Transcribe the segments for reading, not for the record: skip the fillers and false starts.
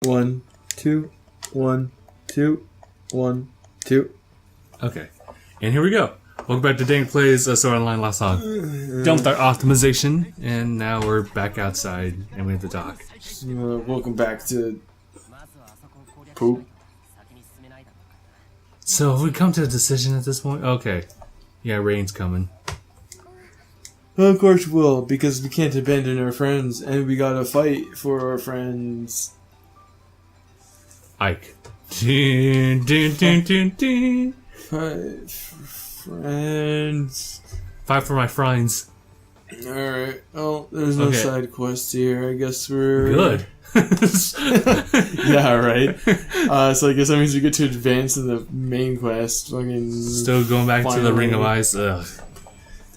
1, 2, 1, 2, 1, 2. Okay, and here we go. Welcome back to DangIT Plays Sword Online Lost Song. Dumped our optimization, and now we're back outside, and we have to talk. Welcome back to poop. So, have we come to a decision at this point? Okay. Yeah, rain's coming. Well, of course we will, because we can't abandon our friends, and we gotta fight for our friends. Ike. Dun, dun, dun, dun, dun. Fight for friends. Fight for my friends. Alright, well, there's no Okay. side quest here. I guess we're... Good. Yeah, right. So I guess that means we get to advance in the main quest. Fucking Still going back to the Ring of finally. Ice. Ugh.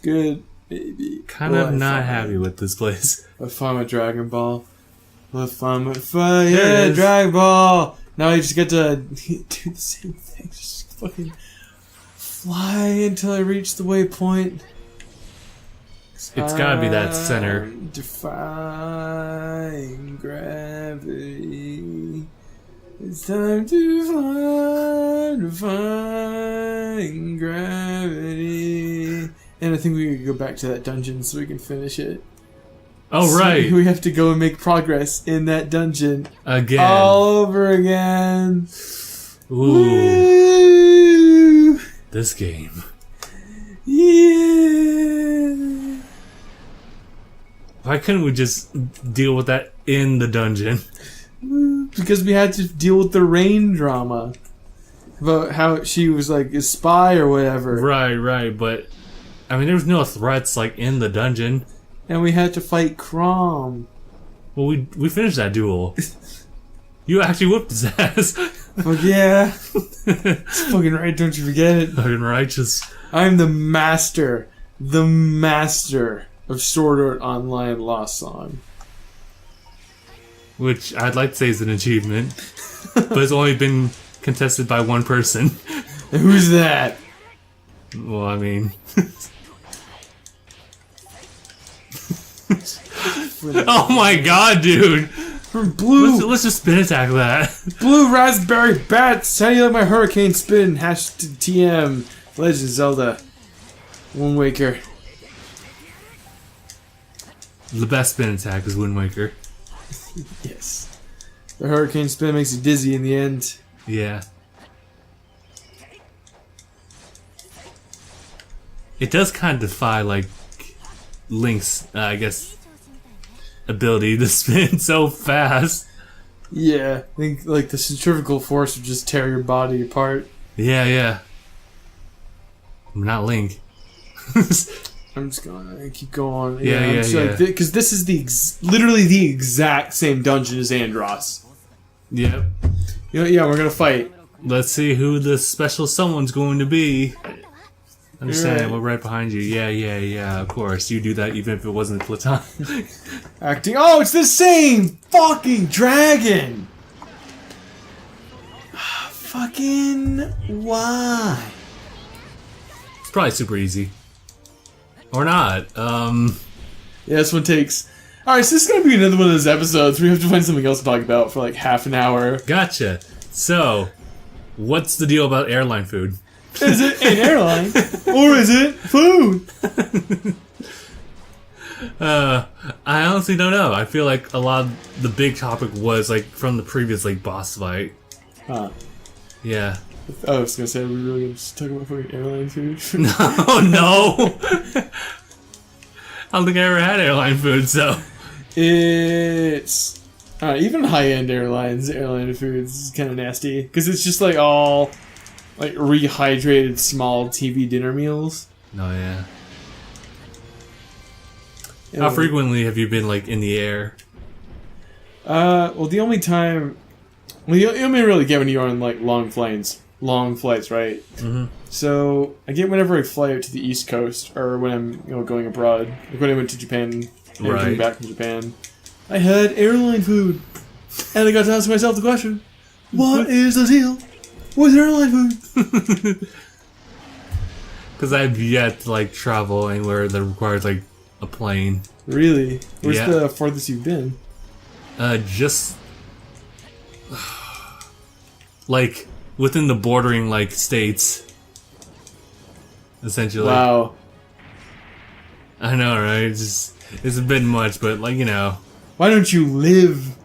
Good, baby. Kind of not happy with this place. Let's find my Dragon Ball. Let's find my There fire it is. Dragon Ball. Now you just get to do the same thing. Just fucking fly until I reach the waypoint. It's gotta be that center. I'm defying gravity. It's time to fly, defying gravity. And I think we could go back to that dungeon so we can finish it. Oh, So right. we have to go and make progress in that dungeon Again. all over again. Ooh. Woo! This game. Yeah. Why couldn't we just deal with that in the dungeon? Because we had to deal with the rain drama about how she was like a spy or whatever, Right, but I mean, there was no threats like in the dungeon. and we had to fight Crom. Well, we finished that duel. You actually whooped his ass. Fuck yeah, it's fucking right. Don't you forget it. Fucking righteous. I'm the master of Sword Art Online Lost Song. Which I'd like to say is an achievement, but it's only been contested by one person. And who's that? Well, I mean, oh my god, dude! From Blue Let's just spin attack that. Blue Raspberry Bats. How do you like my hurricane spin? #TM Legend of Zelda Wind Waker. The best spin attack is Wind Waker. Yes. The hurricane spin makes you dizzy in the end. Yeah. It does kind of defy, like, Link's, I guess, ability to spin so fast. Yeah, I think like the centrifugal force would just tear your body apart. Yeah. I'm not Link. I'm just gonna keep going. Yeah. Because this is literally the exact same dungeon as Andross. Yep. Yeah, we're gonna fight. Let's see who the special someone's going to be. Understand, Right. we're right behind you. Yeah, of course. You do that even if it wasn't Platon. Acting. Oh, it's the same fucking dragon! Fucking why? It's probably super easy. Or not. Yeah, this one takes... Alright, so this is gonna be another one of those episodes where we have to find something else to talk about for like half an hour. Gotcha. So, what's the deal about airline food? Is it an airline? Or is it food? I honestly don't know. I feel like a lot of the big topic was like from the previous like boss fight. Huh. Yeah. I was gonna say, are we really gonna just talk about fucking airline food? Oh no! I don't think I ever had airline food, so. It's... even high-end airline foods is kind of nasty. Because it's just like all... like rehydrated small TV dinner meals. No, yeah. And How frequently have you been like in the air? well, the only time... Well, you only really get when you're on like long flights, right? Mm-hmm. So I get whenever I fly out to the East Coast, or when I'm going abroad. Like when I went to Japan, and came Right. back from Japan, I had airline food, and I got to ask myself the question: what is the deal with airline food? Because I've yet to like travel anywhere that requires like a plane. Really? Where's Yeah. the farthest you've been? Just like within the bordering like states. Essentially. Wow. I know, right? It's a bit much, but like, you know. Why don't you live?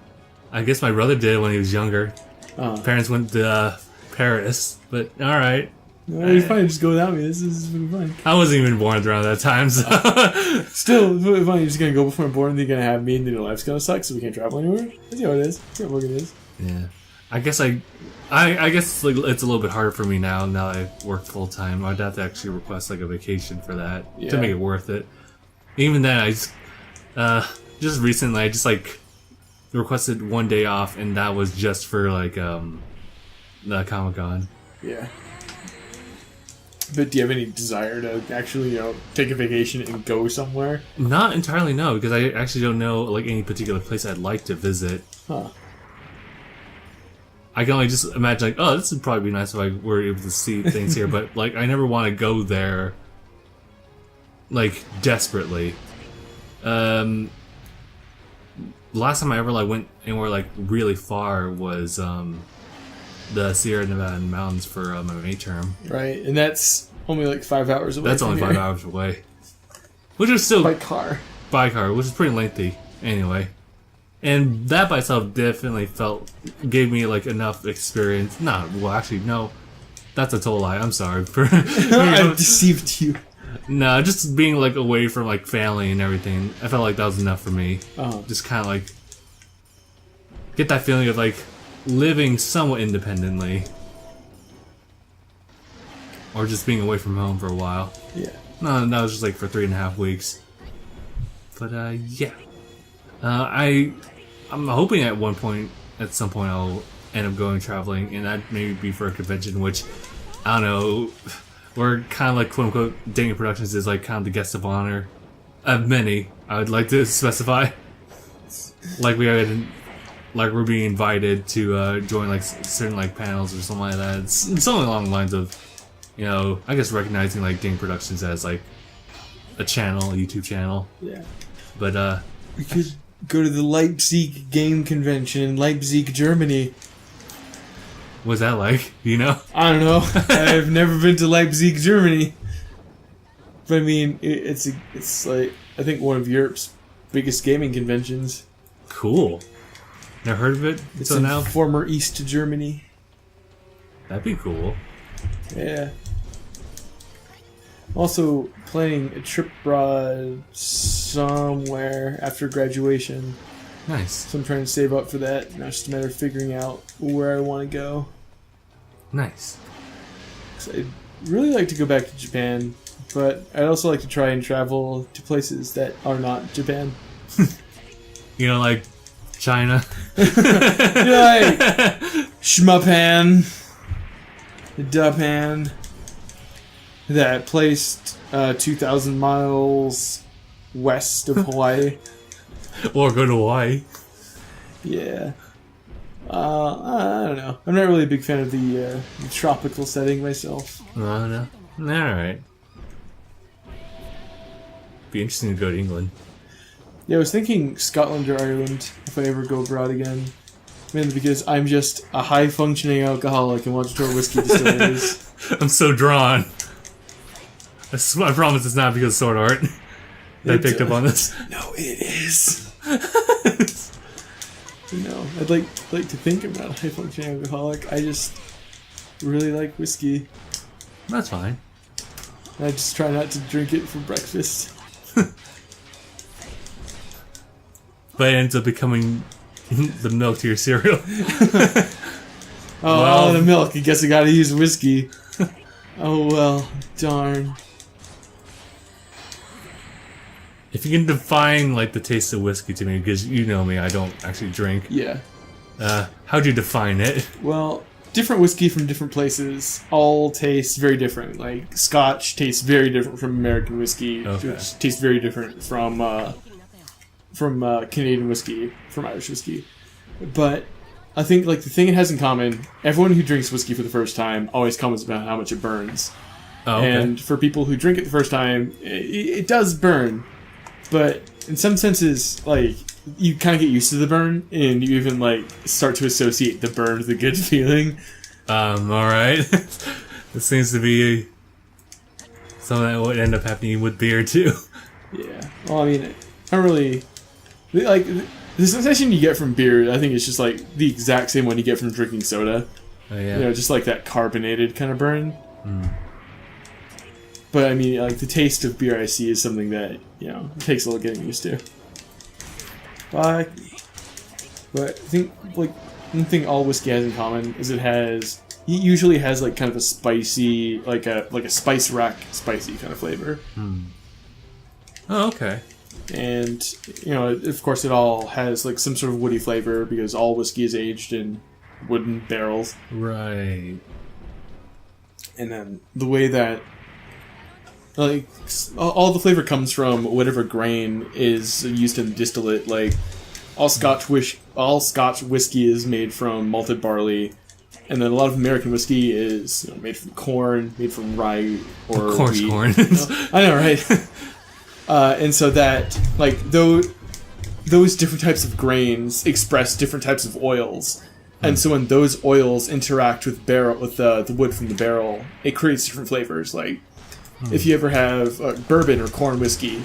I guess my brother did when he was younger. Parents went to Paris, but all right. No, you're fine. Just go without me. This is pretty fun. I wasn't even born around that time, so. Still, it's really fun. You're just gonna go before I'm born, and you're gonna have me, and then your life's gonna suck, so we can't travel anywhere. That's how it is. That's how it is. Yeah. I guess I guess like it's a little bit harder for me now that I work full time. I'd have to actually request like a vacation for that to make it worth it. Even then, I just recently I just like requested 1 day off, and that was just for like the Comic-Con. Yeah. But do you have any desire to actually, take a vacation and go somewhere? Not entirely, no, because I actually don't know like any particular place I'd like to visit. Huh. I can only just imagine like, oh, this would probably be nice if I were able to see things here, but like I never want to go there like desperately. Last time I ever like went anywhere like really far was the Sierra Nevada mountains for my May term. Right, and that's only like 5 hours away. That's only 5 hours away, which is still by car. By car, which is pretty lengthy anyway. And that by itself definitely gave me like enough experience. No, that's a total lie. I'm sorry for I deceived you. No, just being like away from like family and everything. I felt like that was enough for me. Just kind of like get that feeling of like living somewhat independently, or just being away from home for a while. Yeah. No, that was just like for 3.5 weeks. But yeah, I'm hoping at some point I'll end up going traveling, and that maybe be for a convention, which I don't know. We're kind of like quote unquote DangIT Productions is like kind of the guest of honor of many. I would like to specify, like we're being invited to join like certain like panels or something like that. It's something along the lines of, I guess recognizing like DangIT Productions as like a YouTube channel. Yeah. But we could go to the Leipzig game convention in Leipzig, Germany. What's that like? I don't know. I've never been to Leipzig, Germany. But I mean, it's like I think one of Europe's biggest gaming conventions. Cool. Never heard of it. It's in former East Germany. That'd be cool. Yeah. Also planning a trip abroad somewhere after graduation. Nice. So I'm trying to save up for that. Now it's just a matter of figuring out where I want to go. Nice. I'd really like to go back to Japan, but I'd also like to try and travel to places that are not Japan. Like China. Like Schmapan, Dapan, that place 2,000 miles west of Hawaii. Or go to Hawaii. Yeah. I don't know. I'm not really a big fan of the tropical setting myself. No. Alright. Be interesting to go to England. Yeah, I was thinking Scotland or Ireland if I ever go abroad again. Mainly because I'm just a high-functioning alcoholic and want to tour whiskey distilleries. I'm so drawn. I promise it's not because of sword art. I picked up on this. No, it is. I'd like to think I'm not a high-functioning alcoholic. I just really like whiskey. That's fine. I just try not to drink it for breakfast. But it ends up becoming the milk to your cereal. The milk. I guess I gotta use whiskey. Oh well, darn. If you can define like the taste of whiskey to me, because you know me, I don't actually drink. Yeah. How'd you define it? Well, different whiskey from different places all taste very different. Like Scotch tastes very different from American whiskey, which tastes very different from Canadian whiskey, from Irish whiskey. But I think like the thing it has in common, everyone who drinks whiskey for the first time always comments about how much it burns. Oh, okay. And for people who drink it the first time, it does burn. But in some senses, like, you kind of get used to the burn, and you even, like, start to associate the burn with a good feeling. Alright. This seems to be something that would end up happening with beer, too. Yeah. Well, I mean, I don't really... Like, the sensation you get from beer, I think it's just, like, the exact same one you get from drinking soda. Oh, yeah. You know, just like that carbonated kind of burn. But, I mean, like, the taste of beer I see is something that, you know, takes a little getting used to. But I think, like, one thing all whiskey has in common is it usually has, like, kind of a spicy, like a spice rack spicy kind of flavor. Oh, okay. And, you know, of course it all has, like, some sort of woody flavor because all whiskey is aged in wooden barrels. Right. And then the way that, like, all the flavor comes from whatever grain is used in the distillate. Like, all Scotch whiskey is made from malted barley, and then a lot of American whiskey is, you know, made from corn, made from rye or of course, wheat. corn. I know, right? And so that, like, those different types of grains express different types of oils. And so when those oils interact with the wood from the barrel, it creates different flavors. Like, if you ever have bourbon or corn whiskey,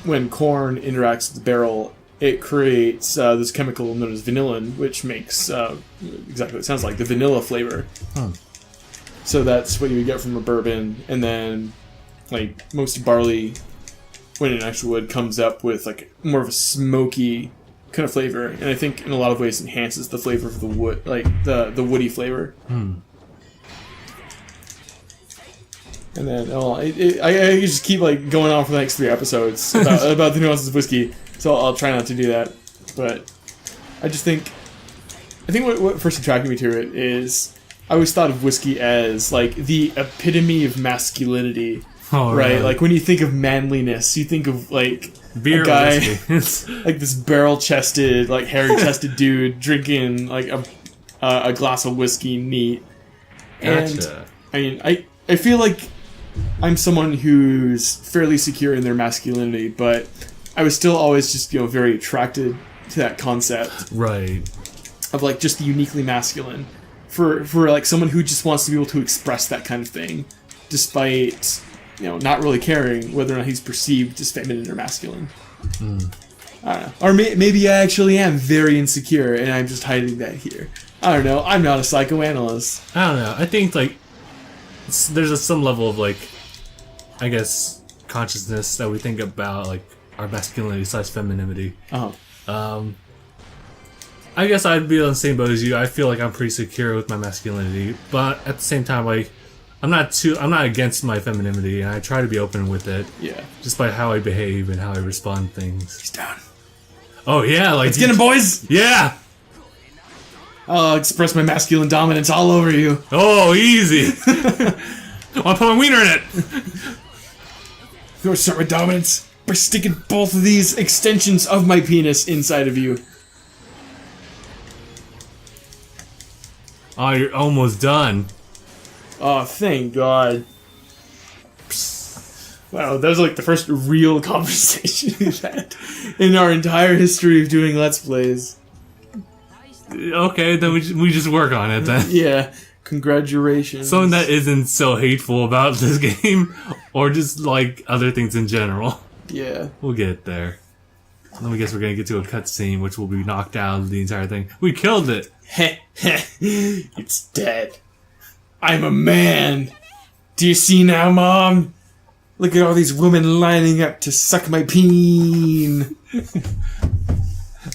when corn interacts with the barrel, it creates this chemical known as vanillin, which makes exactly what it sounds like, the vanilla flavor. So that's what you would get from a bourbon. And then, like, most barley, when it actually wood, comes up with, like, more of a smoky kind of flavor, and I think in a lot of ways enhances the flavor of the wood, like the woody flavor. And then I just keep, like, going on for the next 3 episodes about the nuances of whiskey, so I'll try not to do that. But I think what first attracted me to it is I always thought of whiskey as, like, the epitome of masculinity. Right? Like, when you think of manliness, you think of, like, beer a guy, whiskey. like this barrel-chested, like hairy-chested dude drinking, like, a glass of whiskey neat. And Gotcha. I mean, I feel like I'm someone who's fairly secure in their masculinity, but I was still always just, you know, very attracted to that concept. Right. Of, like, just the uniquely masculine. For like, someone who just wants to be able to express that kind of thing, despite, you know, not really caring whether or not he's perceived as feminine or masculine. I don't know. Or maybe I actually am very insecure, and I'm just hiding that here. I don't know. I'm not a psychoanalyst. I don't know. I think, like, there's some level of, like, I guess, consciousness that we think about, like, our masculinity / femininity. I guess I'd be on the same boat as you. I feel like I'm pretty secure with my masculinity, but at the same time, like, I'm not against my femininity, and I try to be open with it. Yeah. Just by how I behave and how I respond to things. He's down. Oh yeah, like, Let's get him, boys! Yeah! I'll express my masculine dominance all over you. Oh, easy! I'll put my wiener in it! I'm gonna start my dominance by sticking both of these extensions of my penis inside of you. Oh, you're almost done. Oh, thank God. Wow, that was like the first real conversation we've had in our entire history of doing Let's Plays. Okay, then we just work on it then. Yeah, congratulations. Something that isn't so hateful about this game, or just, like, other things in general. Yeah. We'll get there. Then we guess we're gonna get to a cutscene, which will be knocked out of the entire thing. We killed it! Heh heh, it's dead. I'm a man. Do you see now, Mom? Look at all these women lining up to suck my peen.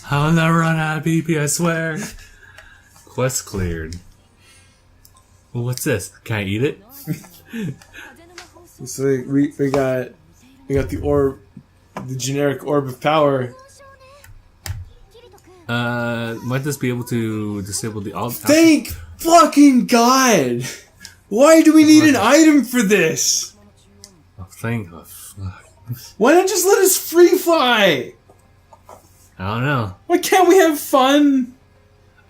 I'll never run out of PP, I swear. Quest cleared. Well, what's this? Can I eat it? So we got the orb, the generic orb of power. Might this be able to disable the alt? Thank fucking God! Why do we need an item for this? Oh, thank. Why not just let us free fly? I don't know. Why can't we have fun?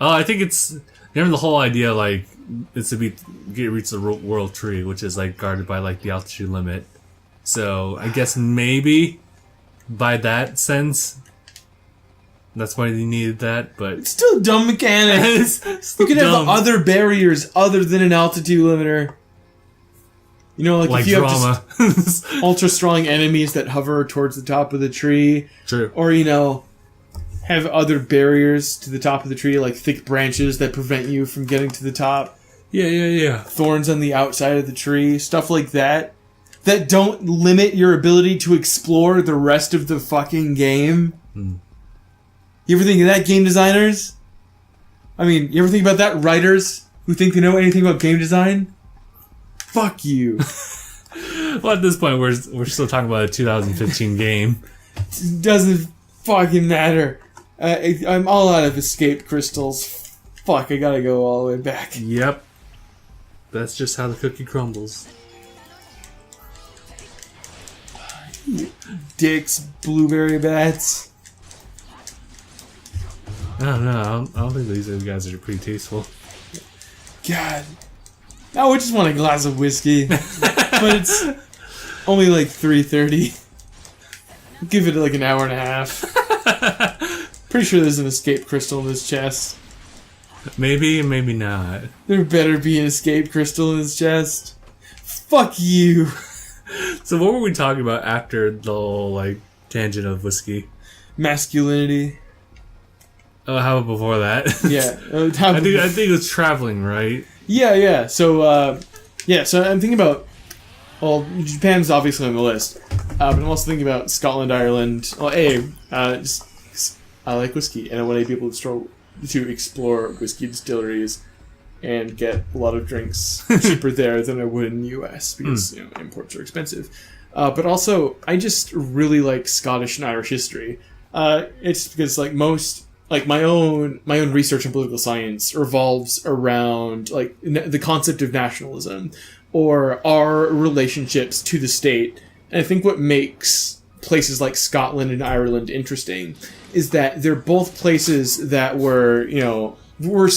Oh, I think it's, remember the whole idea, like, it's to reach the world tree, which is, like, guarded by, like, the altitude limit. So I guess maybe by that sense, That's why they needed that, but... It's still dumb mechanics. You could have other barriers other than an altitude limiter. You know, like if you drama. have just ultra strong enemies that hover towards the top of the tree. True. Or, you know, have other barriers to the top of the tree, like thick branches that prevent you from getting to the top. Yeah. Thorns on the outside of the tree. Stuff like that. That don't limit your ability to explore the rest of the fucking game. You ever think of that, game designers? I mean, you ever think about that, writers who think they know anything about game design? Fuck you. Well, at this point, we're still talking about a 2015 game. It doesn't fucking matter. I'm all out of escape crystals. Fuck, I gotta go all the way back. Yep. That's just how the cookie crumbles. Dicks, blueberry bats. I don't know. I don't think these guys are pretty tasteful. God. Now I just want a glass of whiskey. But it's only like 3:30. Give it like an hour and a half. Pretty sure there's an escape crystal in this chest. Maybe, maybe not. There better be an escape crystal in this chest. Fuck you. So what were we talking about after the whole, like, tangent of whiskey? Masculinity. Oh, how about before that? Yeah. I think it was traveling, right? Yeah. So I'm thinking about... Well, Japan's obviously on the list. But I'm also thinking about Scotland, Ireland. Well, I like whiskey, and I want to be able to explore whiskey distilleries and get a lot of drinks cheaper there than I would in the US because imports are expensive. But also, I just really like Scottish and Irish history. It's because my own research in political science revolves around like the concept of nationalism or our relationships to the state. And I think what makes places like Scotland and Ireland interesting is that they're both places that were, let me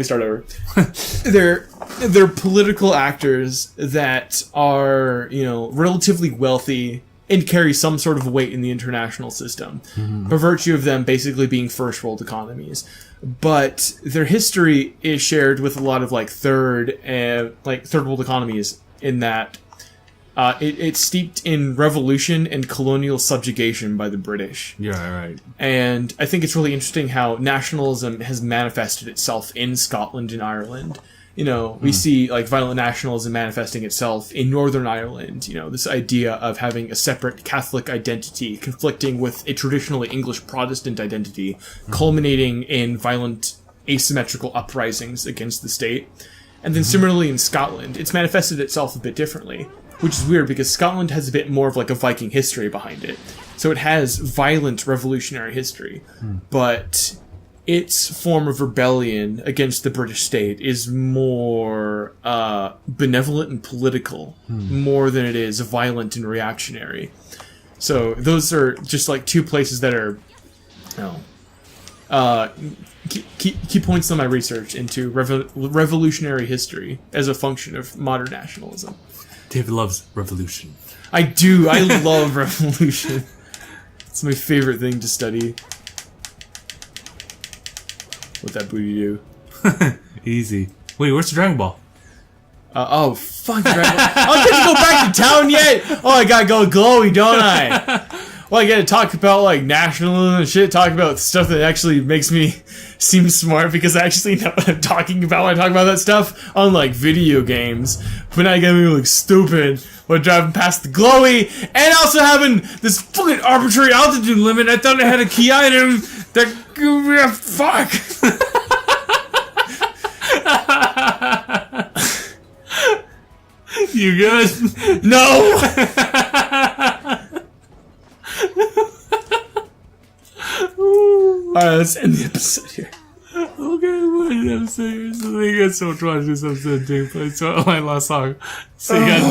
start over. They're political actors that are, relatively wealthy and carry some sort of weight in the international system, by virtue of them basically being first world economies. But their history is shared with a lot of third world economies in that it's steeped in revolution and colonial subjugation by the British. Yeah, right. And I think it's really interesting how nationalism has manifested itself in Scotland and Ireland. We see violent nationalism manifesting itself in Northern Ireland. This idea of having a separate Catholic identity conflicting with a traditionally English Protestant identity, culminating in violent asymmetrical uprisings against the state. And then similarly in Scotland, it's manifested itself a bit differently, which is weird because Scotland has a bit more of a Viking history behind it. So it has violent revolutionary history, but its form of rebellion against the British state is more benevolent and political, more than it is violent and reactionary. So those are just two places that are key points on my research into revolutionary history as a function of modern nationalism. David loves revolution. I do. I love revolution. It's my favorite thing to study. What that booty do? Easy. Wait, where's the Dragon Ball? Fuck Dragon Ball. I can't go back to town yet. Oh, I gotta go glowy, don't I? Well, I gotta talk about nationalism and shit. Talk about stuff that actually makes me seem smart because I actually know what I'm talking about when I talk about that stuff. Unlike video games, but now I gotta be stupid while driving past the glowy and also having this fucking arbitrary altitude limit. I thought I had a key item that fuck. You good? No. Alright, let's end the episode here. Okay, what did I say? You guys so much watching this episode too. It's my last song. So you guys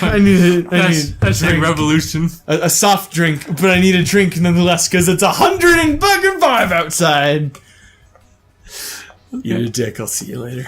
I need a drink. Revolution. A soft drink, but I need a drink nonetheless because it's 105 outside. Okay. You're a dick. I'll see you later.